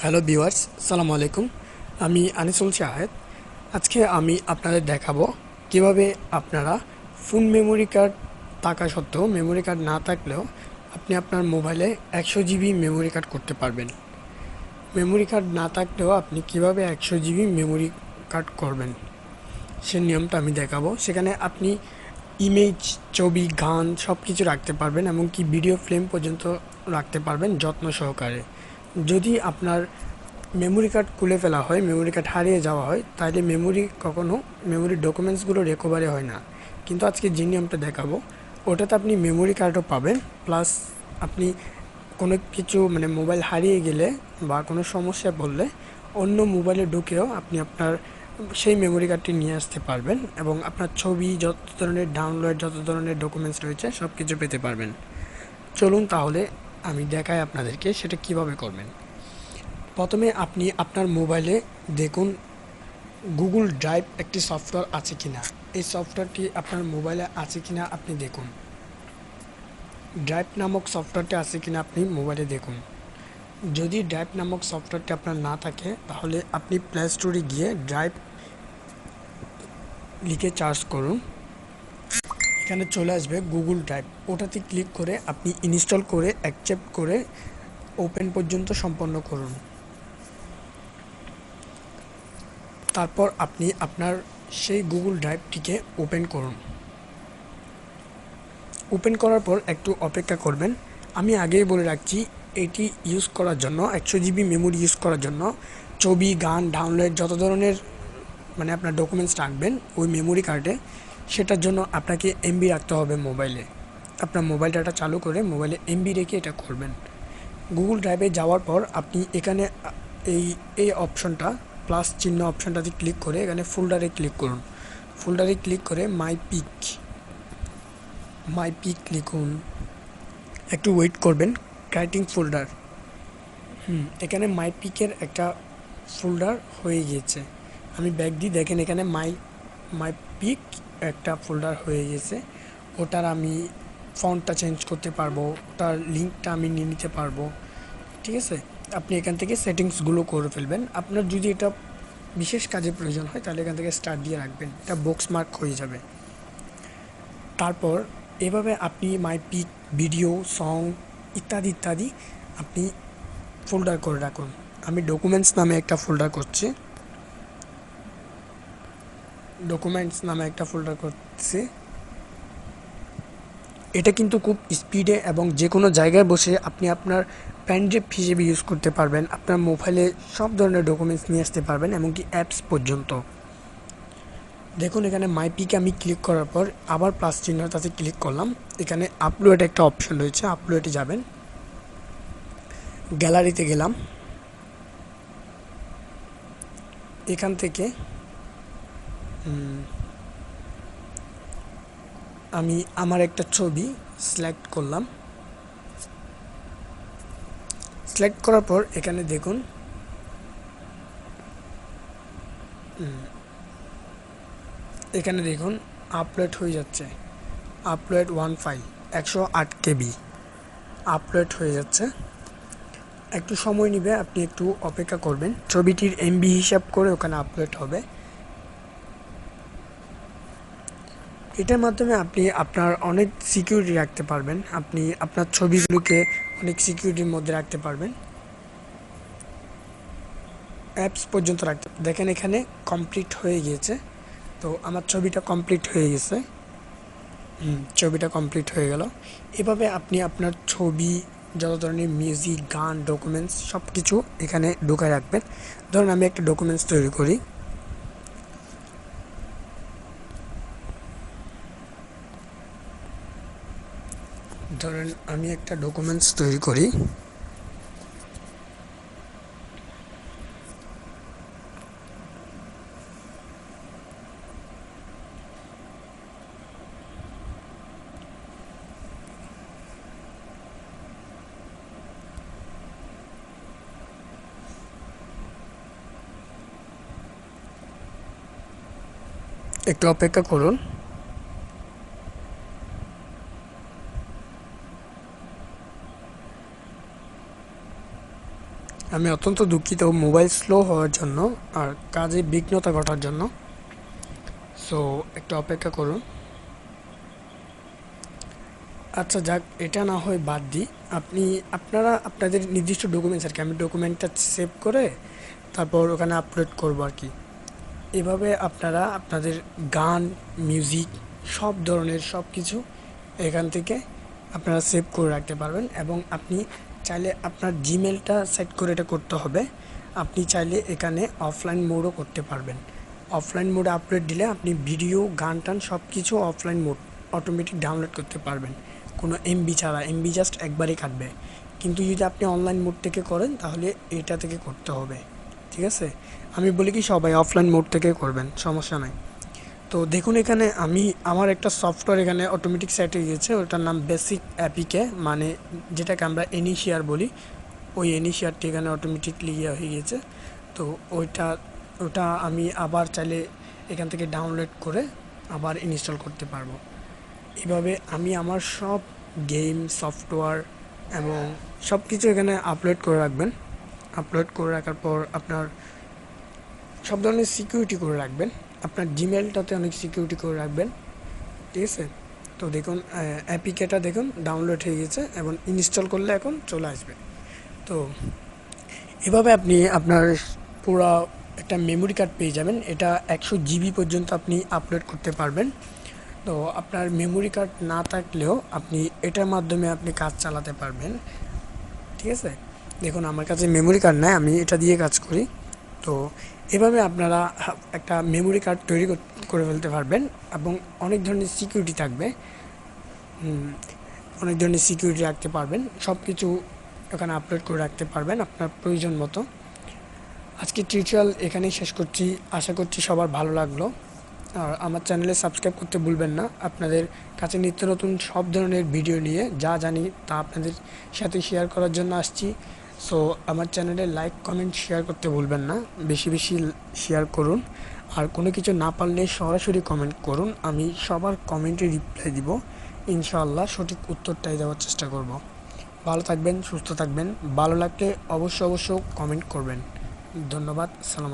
Hello viewers, সালামু আলাইকুম। আমি আনিসুল শাহেদ। আজকে আমি আপনাদের দেখাবো কিভাবে আপনারা ফুল মেমোরি কার্ড থাকা সত্ত্বেও মেমোরি কার্ড না থাকলেও আপনি আপনার মোবাইলে 100 জিবি মেমোরি কার্ড করতে পারবেন। মেমোরি কার্ড না থাকলেও আপনি কিভাবে 100 জিবি মেমোরি কার্ড করবেন সে নিয়মটা আমি দেখাবো। সেখানে আপনি ইমেজ, ছবি, গান সব কিছু রাখতে পারবেন, এমনকি ভিডিও ফিল্ম পর্যন্ত রাখতে পারবেন যত্ন সহকারে। যদি আপনার মেমোরি কার্ড খুলে ফেলা হয়, মেমোরি কার্ড হারিয়ে যাওয়া হয়, তাহলে মেমোরি ডকুমেন্টসগুলো রিকভারি হয় না। কিন্তু আজকে যে নিয়মটা দেখাবো ওটাতে আপনি মেমোরি কার্ডও পাবেন, প্লাস আপনি কোনো কিছু মোবাইল হারিয়ে গেলে বা কোনো সমস্যায় পড়লে অন্য মোবাইলে ঢুকেও আপনি আপনার সেই মেমোরি কার্ডটি নিয়ে আসতে পারবেন এবং আপনার ছবি, যত ধরনের ডাউনলোড, যত ধরনের ডকুমেন্টস রয়েছে সব কিছু পেতে পারবেন। চলুন তাহলে আমি দেখাই আপনাদেরকে সেটা কিভাবে করবেন। প্রথমে আপনি আপনার মোবাইলে দেখুন গুগল ড্রাইভ একটি সফটওয়্যার আছে কিনা। এই সফটওয়্যারটি আপনার মোবাইলে আছে কিনা আপনি দেখুন। ড্রাইভ নামক সফটওয়্যারটি আছে কিনা আপনি মোবাইলে দেখুন। যদি ড্রাইভ নামক সফটওয়্যারটি আপনার না থাকে তাহলে আপনি প্লে স্টোরে গিয়ে ড্রাইভ লিখে সার্চ করুন। এখানে চলে আসবে গুগল ড্রাইভ, ওটাতে ক্লিক করে আপনি ইনস্টল করে অ্যাকসেপ্ট করে ওপেন পর্যন্ত সম্পন্ন করুন। তারপর আপনি আপনার সেই গুগল ড্রাইভটিকে ওপেন করুন। ওপেন করার পর একটু অপেক্ষা করবেন। আমি আগেই বলে রাখছি, এটি ইউজ করার জন্য 100 জিবি মেমোরি ইউজ করার জন্য ছবি, গান, ডাউনলোড যত ধরনের আপনার ডকুমেন্টস রাখবেন ওই মেমোরি কার্ডে, সেটার জন্য আপনাকে এমবি রাখতে হবে মোবাইলে। আপনার মোবাইল ডাটা চালু করে মোবাইলে এমবি রেখে এটা করবেন। গুগল ড্রাইভে যাওয়ার পর আপনি এখানে এই এই অপশনটা প্লাস চিহ্ন অপশনটাতে ক্লিক করে এখানে ফোল্ডারে ক্লিক করুন। ফোল্ডারে ক্লিক করে মাই পিক লিখুন। একটু ওয়েট করবেন। ক্রাইটিং ফোল্ডার, এখানে মাই পিকের একটা ফোল্ডার হয়ে গিয়েছে। আমি ব্যাক দিই, দেখেন এখানে মাই পিক একটা ফোল্ডার হয়ে গেছে। ওটার আমি ফন্টটা চেঞ্জ করতে পারবো, ওটার লিঙ্কটা আমি নিয়ে নিতে পারবো। ঠিক আছে, আপনি এখান থেকে সেটিংসগুলো করে ফেলবেন। আপনার যদি এটা বিশেষ কাজে প্রয়োজন হয় তাহলে এখান থেকে স্টার্ট দিয়ে রাখবেন, এটা বক্স মার্ক হয়ে যাবে। তারপর এভাবে আপনি মাই পিক, ভিডিও, সং ইত্যাদি ইত্যাদি আপনি ফোল্ডার করে রাখুন। আমি ডকুমেন্টস নামে একটা ফোল্ডার করছি, এটা কিন্তু খুব স্পিডে এবং যে কোনো জায়গায় বসে আপনি আপনার প্যানড্রাইভ হিসেবে ইউজ করতে পারবেন। আপনার মোবাইলে সব ধরনের ডকুমেন্টস নিয়ে আসতে পারবেন, এমনকি অ্যাপস পর্যন্ত। দেখুন এখানে মাই পিকে আমি ক্লিক করার পর আবার প্লাস চিহ্নটাতে ক্লিক করলাম। এখানে আপলোড একটা অপশন রয়েছে, আপলোডে যাবেন। গ্যালারিতে গেলাম, এখান থেকে আমি আমার একটা ছবি সিলেক্ট করলাম। সিলেক্ট করার পর এখানে দেখুন আপলোড হয়ে যাচ্ছে। Upload one file 108 KB upload হয়ে যাচ্ছে। একটু সময় নেবে, আপনি একটু অপেক্ষা করবেন। ছবিটির এমবি হিসাব করে ওখানে আপলোড হবে। এটার মাধ্যমে আপনি আপনার অনেক সিকিউরিটি রাখতে পারবেন। আপনি আপনার ছবিগুলোকে অনেক সিকিউরিটির মধ্যে রাখতে পারবেন, অ্যাপস পর্যন্ত রাখতে। দেখেন এখানে কমপ্লিট হয়ে গিয়েছে। তো আমার ছবিটা কমপ্লিট হয়ে গেছে। ছবিটা কমপ্লিট হয়ে গেল। এভাবে আপনি আপনার ছবি, যত ধরনের মিউজিক, গান, ডকুমেন্টস সব কিছু এখানে ঢুকায় রাখবেন। ধরুন আমি একটা ডকুমেন্টস তৈরি করি। একটু অপেক্ষা করুন। আমি অত্যন্ত দুঃখিত মোবাইল স্লো হওয়ার জন্য আর কাজে বিঘ্নতা ঘটার জন্য। সো একটু অপেক্ষা করুন। আচ্ছা যাক, এটা না হয় বাদ দিই। আপনারা আপনাদের নির্দিষ্ট ডকুমেন্টস আর কি, আমি ডকুমেন্টটা সেভ করে তারপর ওখানে আপলোড করবো আর কি। এভাবে আপনারা আপনাদের গান, মিউজিক, সব ধরনের সব কিছু এখান থেকে আপনারা সেভ করে রাখতে পারবেন। এবং আপনি চাইলে আপনার জিমেলটা সেট করে এটা করতে হবে। আপনি চাইলে এখানে অফলাইন মোডও করতে পারবেন। অফলাইন মোডে আপলোড দিলে আপনি ভিডিও, গান টান সব কিছু অফলাইন মোড অটোমেটিক ডাউনলোড করতে পারবেন, কোনো এমবি ছাড়া। এমবি জাস্ট একবারই কাটবে। কিন্তু যদি আপনি অনলাইন মোড থেকে করেন তাহলে এটা থেকে করতে হবে, ঠিক আছে? আমি বলি কি সবাই অফলাইন মোড থেকে করবেন, সমস্যা নাই। তো দেখুন এখানে আমি আমার একটা সফটওয়্যার এখানে অটোমেটিক সেট হয়ে গেছে, ওটার নাম বেসিক অ্যাপিকে, মানে যেটাকে আমরা ইনিশিয়ার বলি। ওই ইনিশিয়ারটি এখানে অটোমেটিকলি ইয়ে হয়ে গেছে। তো ওটা আমি আবার চাইলে এখান থেকে ডাউনলোড করে আবার ইনস্টল করতে পারবো। এভাবে আমি আমার সব গেম, সফটওয়্যার এবং সব কিছু এখানে আপলোড করে রাখবেন। আপলোড করে রাখার পর আপনার সব ধরনের সিকিউরিটি করে রাখবেন। আপনার জিমেলটাতে অনেক সিকিউরিটি করে রাখবেন, ঠিক আছে? তো দেখুন অ্যাপিকেটা দেখুন ডাউনলোড হয়ে গেছে এবং ইনস্টল করলে এখন চলে আসবে। তো এভাবে আপনি আপনার পুরো একটা মেমোরি কার্ড পেয়ে যাবেন। এটা 100 জিবি পর্যন্ত আপনি আপলোড করতে পারবেন। তো আপনার মেমোরি কার্ড না থাকলেও আপনি এটার মাধ্যমে আপনি কাজ চালাতে পারবেন, ঠিক আছে? দেখুন আমার কাছে মেমোরি কার্ড নাই, আমি এটা দিয়ে কাজ করি। তো এভাবে আপনারা একটা মেমোরি কার্ড তৈরি করে ফেলতে পারবেন এবং অনেক ধরনের সিকিউরিটি থাকবে। অনেক ধরনের সিকিউরিটি রাখতে পারবেন, সব কিছু ওখানে আপলোড করে রাখতে পারবেন আপনার প্রয়োজন মতো। আজকে টিউটোরিয়াল এখানেই শেষ করছি, আশা করছি সবার ভালো লাগলো। আর আমার চ্যানেলে সাবস্ক্রাইব করতে ভুলবেন না। আপনাদের কাছে নিত্য নতুন সব ধরনের ভিডিও নিয়ে যা জানি তা আপনাদের সাথে শেয়ার করার জন্য আসছি। সো আমার চ্যানেলে লাইক, কমেন্ট, শেয়ার করতে ভুলবেন না। বেশি বেশি শেয়ার করুন। আর কোনো কিছু না পারলে সরাসরি কমেন্ট করুন, আমি সবার কমেন্টে রিপ্লাই দিব। ইনশাআল্লাহ সঠিক উত্তরটাই দেওয়ার চেষ্টা করব। ভালো থাকবেন, সুস্থ থাকবেন। ভালো লাগলে অবশ্য কমেন্ট করবেন। ধন্যবাদ। সালাম।